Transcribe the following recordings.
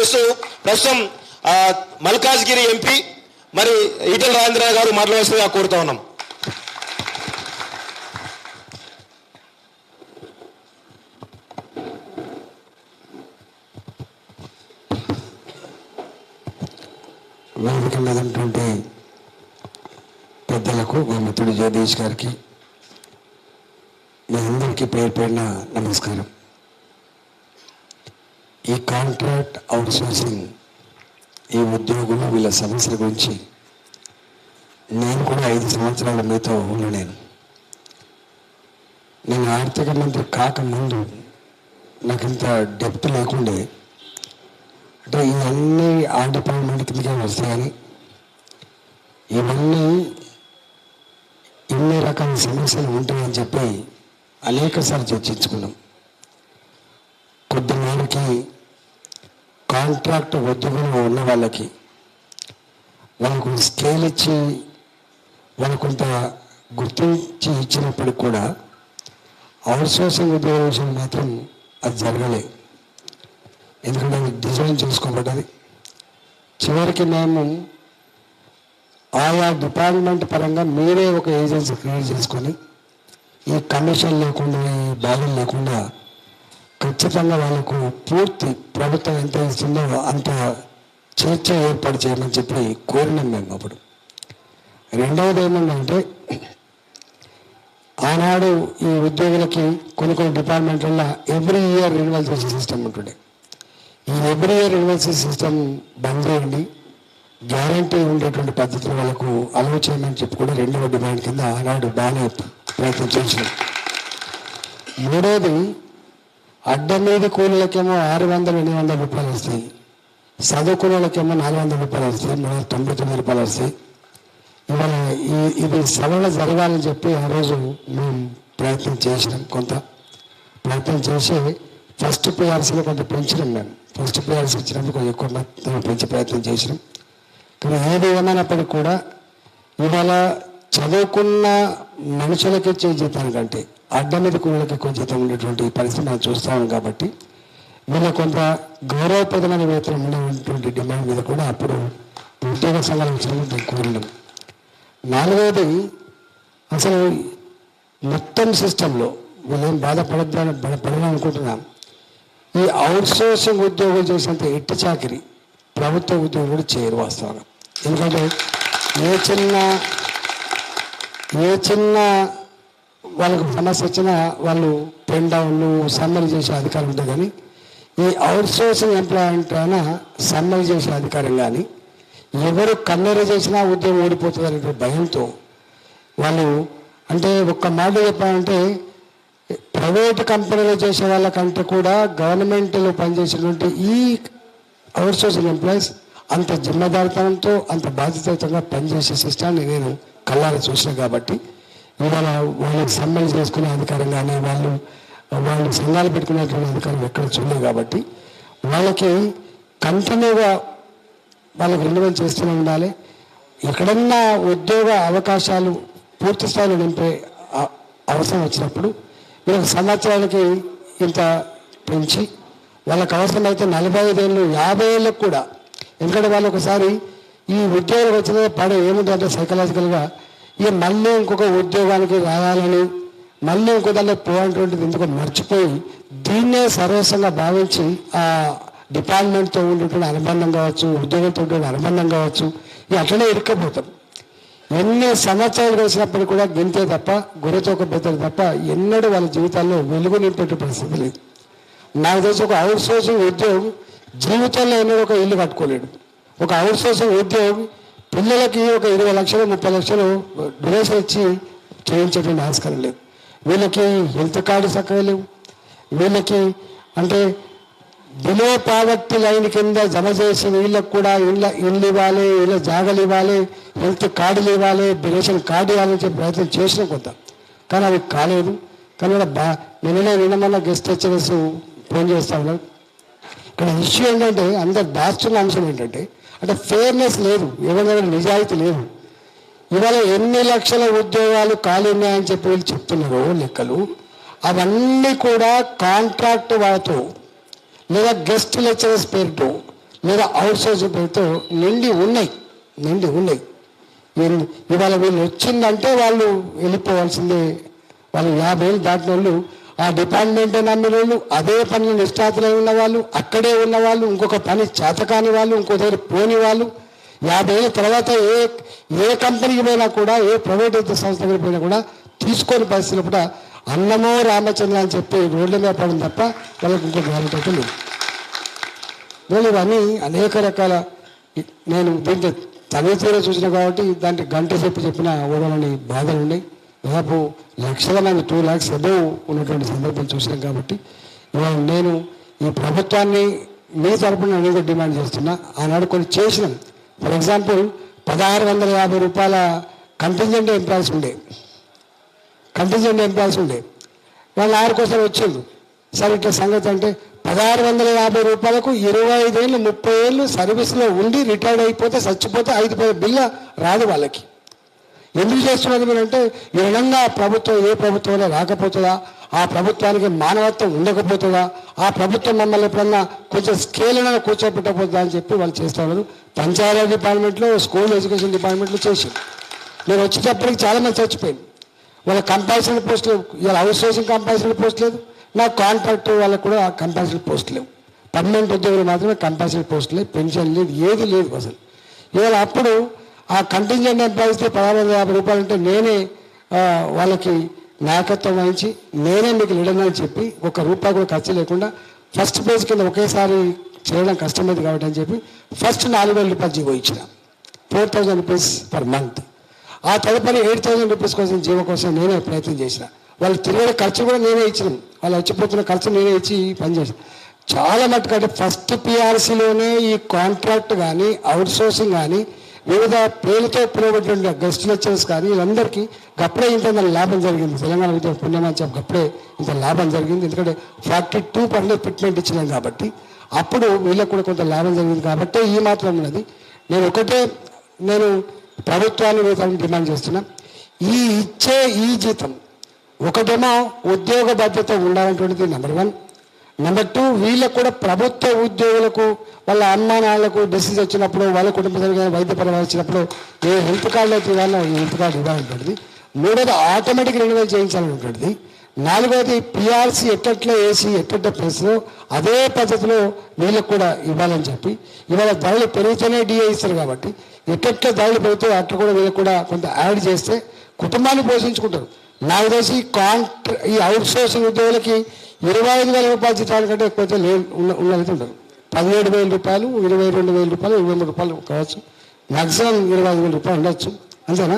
తెలియజేస్తూ ప్రస్తుతం మల్కాజ్గిరి ఎంపీ మరి ఈటెల రాజేంద్ర గారు మాట్లాడాల్సిందిగా కోరుతా ఉన్నాం. వేదిక మీద ఉన్నటువంటి పెద్దలకు మా మిత్రుడు జగదీష్ గారికి మీ అందరికీ పేరు పేరున నమస్కారం. ఈ కాంట్రాక్ట్ అవుట్సోర్సింగ్, ఈ ఉద్యోగులు వీళ్ళ సమస్యల గురించి నేను కూడా 5 సంవత్సరాల మీతో ఉండలేను. నేను ఆర్థిక మంత్రి కాకముందు నాకు ఇంత డెప్త్ లేకుండే, అంటే ఇవన్నీ ఆ డిపార్ట్మెంట్ కిందకే వస్తాయని, ఇవన్నీ ఇన్ని రకాల సమస్యలు ఉంటాయని చెప్పి అనేకసార్లు చర్చించుకున్నాం. కొద్దిమందికి కాంట్రాక్ట్ ఉద్యోగంలో ఉన్న వాళ్ళకి వాళ్ళకు స్కేల్ ఇచ్చి వాళ్ళకు కొంత గుర్తించి ఇచ్చినప్పటికి కూడా అవుట్సోర్సింగ్ ఉద్యోగ విషయం మాత్రం అది జరగలేదు. ఎందుకంటే అది డిజైన్ చేసుకోబడ్డది. చివరికి మేము ఆయా డిపార్ట్మెంట్ పరంగా మీరే ఒక ఏజెన్సీ క్రియేట్ చేసుకొని ఈ కమిషన్ లేకుండా, ఈ బాధలు లేకుండా ఖచ్చితంగా వాళ్ళకు పూర్తి ప్రభుత్వం ఎంత ఇస్తుందో అంత చర్చ ఏర్పాటు చేయమని చెప్పి కోరినాం మేము అప్పుడు. రెండవది ఏమంటే, ఆనాడు ఈ ఉద్యోగులకి కొన్ని డిపార్ట్మెంట్లలో ఎవ్రీ ఇయర్ రెన్యువల్ చేసే సిస్టమ్ ఉంటుండే. ఈ ఎవ్రీ ఇయర్ రెన్యువల్ సిస్టమ్ బంద్ చేయండి, గ్యారంటీ ఉండేటువంటి పద్ధతులు వాళ్ళకు అలవ్ చేయమని చెప్పి కూడా రెండవ డిమాండ్ కింద ఆనాడు బాగానే ప్రయత్నం చేసినాం. మూడోది, అడ్డమీది కూలీలకేమో 600-800 రూపాయలు వస్తాయి, చదువుకునే వాళ్ళకేమో 400 రూపాయలు వస్తాయి, 399 రూపాయలు వస్తాయి. ఇవాళ ఇది సరళ జరగాలని చెప్పి ఆ రోజు మేము ప్రయత్నం చేసినాం. కొంత ప్రయత్నం చేసి ఫస్ట్ పిఆర్సీలో కొంత పెంచినాం. మేము ఫస్ట్ పిఆర్సీ ఇచ్చినప్పుడు కొంచెం ఎక్కువ పెంచి ప్రయత్నం చేసినాం. కానీ ఏది ఏమైనప్పటికీ కూడా ఇవాళ చదువుకున్న మనుషులకి ఇచ్చే జీతానికంటే అడ్డమీద కూలీలకి ఎక్కువ జీతం ఉండేటువంటి పరిస్థితి మనం చూస్తాము. కాబట్టి వీళ్ళ కొంత గౌరవప్రదమైన వేతనం ఉండేటువంటి డిమాండ్ మీద కూడా అప్పుడు ఉద్యోగ సంఘాల విషయంలో కోరినాం. నాలుగవది, అసలు మొత్తం సిస్టంలో వీళ్ళేం పడాలనుకుంటున్నాం, ఈ అవుట్సోర్సింగ్ ఉద్యోగులు చేసేంత ఎట్టి చాకిరి ప్రభుత్వ ఉద్యోగులు కూడా చేయరు వాస్తవంగా. ఎందుకంటే ఏ చిన్న వాళ్ళకు సమస్య వచ్చినా వాళ్ళు పెన్ డౌన్లు సమ్మరీ చేసే అధికారం ఉంటుంది. కానీ ఈ అవుట్సోర్సింగ్ ఎంప్లాయ్మెంట్ అయినా సమ్మరీ చేసే అధికారం కానీ, ఎవరు కన్నెర చేసినా ఉద్యోగం ఓడిపోతుంది అనే భయంతో వాళ్ళు, అంటే ఒక్క మాట చెప్పాలంటే ప్రైవేట్ కంపెనీలో చేసే వాళ్ళకంటే కూడా గవర్నమెంట్లో పనిచేసినటువంటి ఈ అవుట్సోర్సింగ్ ఎంప్లాయీస్ అంత జిమ్మదారితనంతో అంత బాధ్యతయుతంగా పనిచేసే సిస్టాన్ని నేను కళ్ళారా చూసిన. కాబట్టి ఇవాళ వాళ్ళకి సమ్మరీ చేసుకునే అధికారం కానీ, వాళ్ళు సంఘాలు పెట్టుకునేటువంటి అధికారం ఎక్కడ చూడలేదు. కాబట్టి వాళ్ళకి కంటిన్యూగా వాళ్ళకి రెన్యువల్ చేస్తూనే ఉండాలి. ఎక్కడన్నా ఉద్యోగ అవకాశాలు పూర్తి స్థాయిలో నింపే అవసరం వచ్చినప్పుడు వీళ్ళకి సంవత్సరాలకి ఇంత పెంచి వాళ్ళకి అవసరమైతే 45 ఏళ్ళు 50 ఏళ్ళకు కూడా. ఎందుకంటే వాళ్ళు ఒకసారి ఈ ఉద్యోగాలు వచ్చిన పడే ఏముందంటే సైకలాజికల్గా ఇక మళ్ళీ ఇంకొక ఉద్యోగానికి రావాలని, మళ్ళీ ఇంకో దాంట్లో పోవాలనేటువంటిది ఎందుకు మర్చిపోయి దీన్నే సర్వస్వంగా భావించి ఆ డిపార్ట్మెంట్తో ఉండేటువంటి అనుబంధం కావచ్చు, ఉద్యోగంతో ఉండే అనుబంధం కావచ్చు, ఇక అట్లనే ఇరుక్కపోతాం. ఎన్ని సంవత్సరాలు వేసినప్పటికీ కూడా గింతే తప్ప, గొర్రెతోక బెత్తలు తప్ప ఎన్నడూ వాళ్ళ జీవితాల్లో వెలుగు నింపే పరిస్థితి లేదు. నాకు తెలిసి ఒక అవుట్సోర్సింగ్ ఉద్యోగం జీవితంలో ఎన్నడూ ఒక ఇల్లు కట్టుకోలేడు. ఒక అవుట్సోర్సింగ్ ఉద్యోగం పిల్లలకి ఒక 20 లక్షలు 30 లక్షలు డొనేషన్ ఇచ్చి చేయించేటువంటి ఆస్కారం లేదు. వీళ్ళకి హెల్త్ కార్డు చక్కగా లేవు. వీళ్ళకి అంటే బిలో పావర్టీ లైన్ కింద జమ చేసి వీళ్ళకి కూడా ఇళ్ళు ఇవ్వాలి, ఇళ్ళ జాగాలు ఇవ్వాలి, హెల్త్ కార్డులు ఇవ్వాలి, రేషన్ కార్డు ఇవ్వాలని చెప్పి ప్రయత్నం చేసిన కొంత, కానీ అవి కాలేదు. కానీ నిన్న గెస్ట్ హెచ్ఎస్ ఫోన్ చేస్తా ఉన్నారు. ఇక్కడ ఇష్యూ ఏంటంటే అందరు దాస్తున్న అంశం ఏంటంటే, అంటే ఫెయిర్నెస్ లేదు, ఎవరి నిజాయితీ లేదు. ఇవాళ ఎన్ని లక్షల ఉద్యోగాలు ఖాళీ ఉన్నాయని చెప్పి వీళ్ళు చెప్తున్నారు లెక్కలు. అవన్నీ కూడా కాంట్రాక్ట్ వాళ్ళతో లేదా గెస్ట్ లెక్చరర్స్ పేరుతో లేదా అవుట్ సోర్సింగ్ పేరుతో నిండి ఉన్నాయి. ఇవాళ వీళ్ళు వచ్చిందంటే వాళ్ళు వెళ్ళిపోవాల్సిందే. వాళ్ళు 50 ఏళ్ళు దాటిన వాళ్ళు, ఆ డిపార్ట్మెంటే నమ్మిన వాళ్ళు, అదే పనిలో నిష్ఠాతులై ఉన్న వాళ్ళు, అక్కడే ఉన్న వాళ్ళు, ఇంకొక పని చేతకాని వాళ్ళు, ఇంకో దగ్గర పోని వాళ్ళు, 50 ఏళ్ళ తర్వాత ఏ కంపెనీకి పోయినా కూడా, ఏ ప్రైవేట్ సంస్థ దగ్గర పోయినా కూడా తీసుకొని పరిస్థితులు కూడా అన్నమో రామచంద్ర అని చెప్పి రోడ్ల మీద పడడం తప్ప వాళ్ళకి ఇంకో గ్యారెంటీ అయితే లేదు. నేను ఇవన్నీ అనేక రకాల, నేను దీంట్లో తనిఖీలో చూసిన కాబట్టి దాంట్లో గంట చెప్పిన ఓడలని బాధలు ఉన్నాయి. దాదాపు లక్షల మంది 2 lakhs అబోవ్ ఉన్నటువంటి సందర్భం చూసినాం. కాబట్టి ఇవాళ నేను ఈ ప్రభుత్వాన్ని మీ తరపున నేను కూడా డిమాండ్ చేస్తున్నా. ఆనాడు కొన్ని చేసినాం. ఫర్ ఎగ్జాంపుల్ 1650 రూపాయల కంటింజెంట్ ఎంప్లాయీస్ ఉండే వాళ్ళు 6 కోసం వచ్చిండు. సరే ఇట్లా సంగతి అంటే 1650 రూపాయలకు 25 ఏళ్ళు 30 ఏళ్ళు సర్వీస్లో ఉండి రిటైర్డ్ అయిపోతే చచ్చిపోతే 5 బిల్ల రాదు వాళ్ళకి. ఎందుకు చేస్తున్నది మీరంటే ఈ విధంగా ప్రభుత్వం ఏ ప్రభుత్వంలో రాకపోతుందా, ఆ ప్రభుత్వానికి మానవత్వం ఉండకపోతుందా, ఆ ప్రభుత్వం మమ్మల్ని ఎప్పుడన్నా కొంచెం స్కేల్ కూర్చోపెట్టకపోతుందా అని చెప్పి వాళ్ళు చేస్తూ ఉన్నారు. పంచాయతీ డిపార్ట్మెంట్లో, స్కూల్ ఎడ్యుకేషన్ డిపార్ట్మెంట్లో చేసి నేను వచ్చేటప్పటికి చాలామంది చచ్చిపోయింది. వాళ్ళ కంపల్సరీ పోస్ట్ లేవు. ఇలా అవుట్ సోర్సింగ్ కంపల్సరీ పోస్ట్ లేదు, నా కాంట్రాక్ట్ వాళ్ళకు కూడా కంపల్సరీ పోస్ట్ లేవు. పర్మనెంట్ ఉద్యోగులు మాత్రమే కంపల్సరీ పోస్ట్ లేదు, పెన్షన్ లేదు, ఏది లేదు అసలు. ఇవాళ అప్పుడు ఆ కంటింజెంట్ ఎంప్లాయీస్కి 1650 రూపాయలు అంటే నేనే వాళ్ళకి నాయకత్వం వహించి నేనే మీకు లీడర్ అని చెప్పి 1 రూపాయి కూడా ఖర్చు లేకుండా ఫస్ట్ పేజ్ కింద ఒకేసారి చేయడం కష్టమైంది కాబట్టి అని చెప్పి ఫస్ట్ 4000 రూపాయలు జీవో ఇచ్చిన, 4000 రూపీస్ పర్ మంత్. ఆ తదుపరి 8000 రూపీస్ కోసం జీవో కోసం నేనే ప్రయత్నం చేసిన. వాళ్ళు తిరిగే ఖర్చు కూడా నేనే ఇచ్చినాం. వాళ్ళు వచ్చిపోతున్న ఖర్చు నేనే ఇచ్చి పనిచేసాను. చాలా మట్టుకు అంటే ఫస్ట్ పిఆర్సీలోనే ఈ కాంట్రాక్ట్ కానీ అవుట్ సోర్సింగ్ కానీ వివిధ పేరుతో పిలువబడిన గెస్ట్ లెక్చరర్స్ కానీ వీళ్ళందరికీ అప్పుడే ఇంత లాభం జరిగింది. తెలంగాణ విద్య పుణ్యమని చెప్పి అప్పుడే ఇంత లాభం జరిగింది. ఎందుకంటే 42% ఫిట్మెంట్ ఇచ్చినాం కాబట్టి అప్పుడు వీళ్ళకు కూడా కొంత లాభం జరిగింది. కాబట్టి ఈ మాత్రం ఉన్నది. నేను ప్రభుత్వాన్ని డిమాండ్ చేస్తున్నా, ఇచ్చే ఈ జీతం ఒకటేమో ఉద్యోగ బాధ్యత ఉండాలనేటువంటిది నెంబర్ 1. నెంబర్ 2, వీళ్ళకు కూడా ప్రభుత్వ ఉద్యోగులకు వాళ్ళ అమ్మానాలకు డిసీజ్ వచ్చినప్పుడు, వాళ్ళ కుటుంబ సభ్యులు వైద్యపరంగా వచ్చినప్పుడు ఏ హెల్త్ కార్డు అయితే ఇవ్వాలో ఈ హెల్త్ కార్డు ఇవ్వాలంటుంది. 3వది ఆటోమేటిక్ రెన్యువల్ చేయించాలనుకుంటుంది. 4వది పిఆర్సీ ఎట్లా వేసి ఎట్ట ప్లేస్లో అదే పద్ధతిలో వీళ్ళకు కూడా ఇవ్వాలని చెప్పి, ఇవాళ ధరలు పెరుగుతూనే డిఏ ఇస్తారు కాబట్టి ఎట్లా ధరలు పెరిగితే అట్లా కూడా వీళ్ళకి కూడా కొంత యాడ్ చేస్తే కుటుంబాన్ని పోషించుకుంటారు. నాకు తెలిసి ఈ అవుట్ సోర్సింగ్ ఉద్యోగులకి 25,000 రూపాయల జీతాల కంటే ఎక్కువైతే ఉన్నది ఉంటారు. 17,000 రూపాయలు, 22,000 రూపాయలు, 23 రూపాయలు కావచ్చు, మ్యాక్సిమం 25,000 రూపాయలు ఉండొచ్చు. అంతేనా?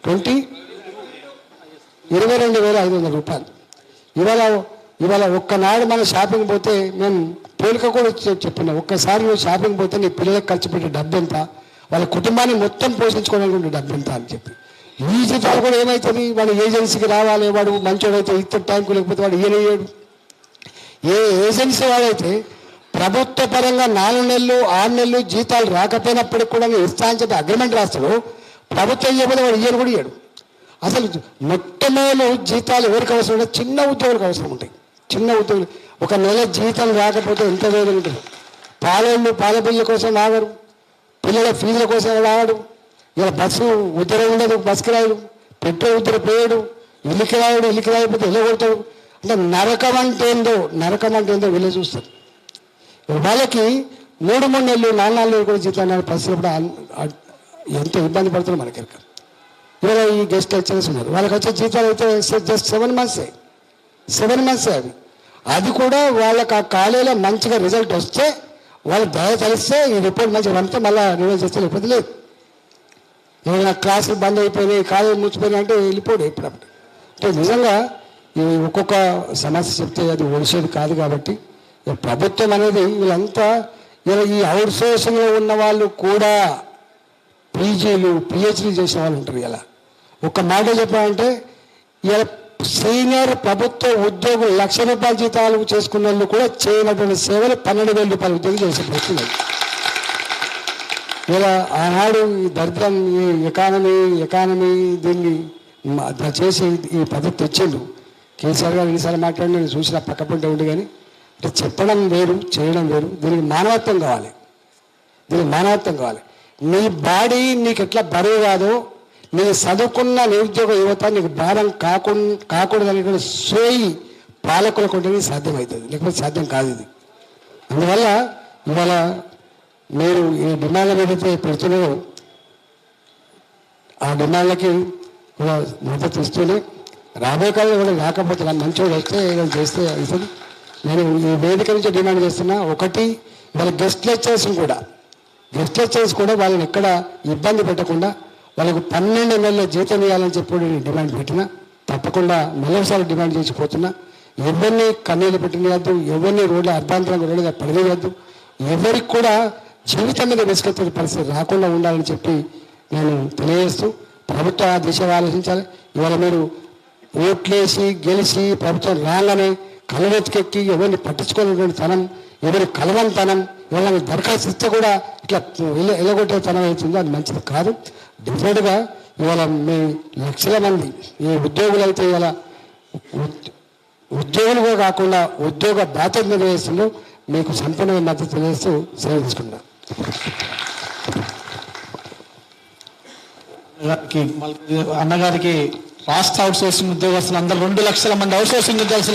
22,500 రూపాయలు. ఇవాళ ఒక్కనాడు మన షాపింగ్ పోతే మేము పోలిక కూడా చెప్పినాం. ఒక్కసారి నువ్వు షాపింగ్ పోతే నీ పిల్లలకు ఖర్చు పెట్టే డబ్బు ఎంత, వాళ్ళ కుటుంబాన్ని మొత్తం పోషించుకోవడానికి డబ్బు ఎంత అని చెప్పి. ఈ జీతాలు కూడా ఏమవుతుంది, వాడు ఏజెన్సీకి రావాలి, వాడు మంచోడైతే ఇతర టైంకు లేకపోతే వాడు ఈయనయ్యాడు. ఏ ఏజెన్సీ వాడైతే ప్రభుత్వ పరంగా 4 నెలలు 6 నెలలు జీతాలు రాకపోయినప్పటికి కూడా ఇస్తా అని చెప్పి అగ్రిమెంట్ రాస్తాడు, ప్రభుత్వం ఇవ్వకపోతే వాడు ఇయ్యను కూడా ఇయ్యాడు. అసలు మొట్టమొదలు జీతాలు ఎవరికి అవసరం ఉంటే చిన్న ఉద్యోగులకు అవసరం ఉంటాయి. చిన్న ఉద్యోగులు 1 నెల జీతం రాకపోతే ఎంత వేదన ఉంటుంది. పాల బిల్లుల కోసం రాగరు, పిల్లల ఫీజుల కోసం రావడు, ఇలా బస్సు ఉద్దర ఉండదు, బస్కి రాయడు, పెట్రోల్ ఉద్దర పోయాడు, ఇల్లుకి రాయకపోతే ఇల్లు కొడతాడు. అంటే నరకం అంటే ఏందో వీళ్ళు చూస్తారు. వాళ్ళకి 3 నెలలు 4 నెలలు కూడా జీతాలు పరిస్థితులు కూడా ఎంత ఇబ్బంది పడుతుందో మనకి ఎరక. ఇవాళ ఈ గెస్ట్ లెక్చరర్స్ ఉన్నారు, వాళ్ళకి వచ్చే జీతాలు అయితే జస్ట్ 7 మంత్సే అవి. అది కూడా వాళ్ళకి ఆ కాలేజీలో మంచిగా రిజల్ట్ వస్తే వాళ్ళకి దయ తెలిస్తే ఈ రిపోర్ట్ మంచిగా పంపితే మళ్ళీ రివైజ్ చేస్తే లేకపోతే లేదు. ఏమైనా క్లాసులు బంద్ అయిపోయినాయి, కాలేజీ మూసిపోయినాయి అంటే వెళ్ళిపోడు ఎప్పుడప్పుడు. అంటే నిజంగా ఈ ఒక్కొక్క సమస్య చెప్తే అది ఒడిసేది కాదు. కాబట్టి ప్రభుత్వం అనేది వీళ్ళంతా ఈ అవుట్ సోర్సింగ్లో ఉన్న వాళ్ళు కూడా పీజీలు పిహెచ్డీ చేసిన వాళ్ళు ఉంటారు. ఇలా ఒక మాట చెప్పాలంటే ఇలా సీనియర్ ప్రభుత్వ ఉద్యోగులు 1,00,000 రూపాయల జీతాలు చేసుకున్న వాళ్ళు కూడా చేయనటువంటి సేవలు 12,000 రూపాయల ఉద్యోగం చేసే ప్రశ్నలు. ఇలా ఆనాడు ఈ దరిద్రం, ఈ ఎకానమీ దీన్ని చేసి ఈ పద్ధతి తెచ్చిండు కేసీఆర్ గారు. ఎన్నిసార్లు మాట్లాడి నేను చూసిన పక్కపంటే ఉండి, కానీ అంటే చెప్పడం వేరు, చేయడం వేరు. దీనికి మానవత్వం కావాలి, దీనికి మానవత్వం కావాలి. నీ బాడీ నీకు ఎట్లా బరువు కాదో, నీ చదువుకున్న నిరుద్యోగ యువత నీకు భారం కాకూడదని కూడా సోయి పాలకులకు ఉంటేనే సాధ్యమవుతుంది, లేకపోతే సాధ్యం కాదు ఇది. అందువల్ల ఇవాళ మీరు ఈ డిమాండ్ల ఏదైతే పెడుతున్నారో ఆ డిమాండ్లకి కూడా మద్దతు ఇస్తూనే రాబోయే కాలంలో కూడా లేకపోతే మంచోడు వస్తే ఏదైనా చేస్తే అవుతుంది. నేను ఈ వేదిక నుంచి డిమాండ్ చేస్తున్నా, ఒకటి వాళ్ళ గెస్ట్ లెక్చరర్స్ కూడా వాళ్ళని ఎక్కడ ఇబ్బంది పెట్టకుండా వాళ్ళకు 12 నెలల జీతం ఇవ్వాలని చెప్పి నేను డిమాండ్ పెట్టినా, తప్పకుండా మరోసారి డిమాండ్ చేసిపోతున్నా. ఎవరిని కన్నీళ్ళు పెట్టినవద్దు, ఎవరిని రోడ్ల అర్ధాంతరంగా రోడ్ల పడవేయద్దు, ఎవరికి కూడా జీవితం మీద విసుకెత్తే పరిస్థితి రాకుండా ఉండాలని చెప్పి నేను తెలియజేస్తూ, ప్రభుత్వం ఆ దిశగా ఆలోచించాలి. ఇవాళ మీరు ఓట్లేసి గెలిచి ప్రభుత్వం రాగానే కళ్ళెత్తుకెక్కి ఎవరిని పట్టించుకోలేటువంటి తనం, ఎవరి కలవని తనం, ఎవరైనా దరఖాస్తు ఇస్తే కూడా ఇట్లా ఎలగొట్టే తనం అవుతుందో అది మంచిది కాదు. డెఫినెట్గా ఇవాళ మీ లక్షల మంది ఈ ఉద్యోగులు అయితే ఇవాళ ఉద్యోగులుగా కాకుండా ఉద్యోగ బాధ్యత నిర్వహిస్తుందో మీకు సంపూర్ణ మద్దతు తెలియజేస్తూ సెలవు తీసుకుంటాం. అన్నగారికి రాష్ట్ర అవుట్ సోర్సింగ్ ఉద్యోగస్తులు అందరూ 2 లక్షల మంది అవుట్ సోర్సింగ్ ఉద్యోగస్తులు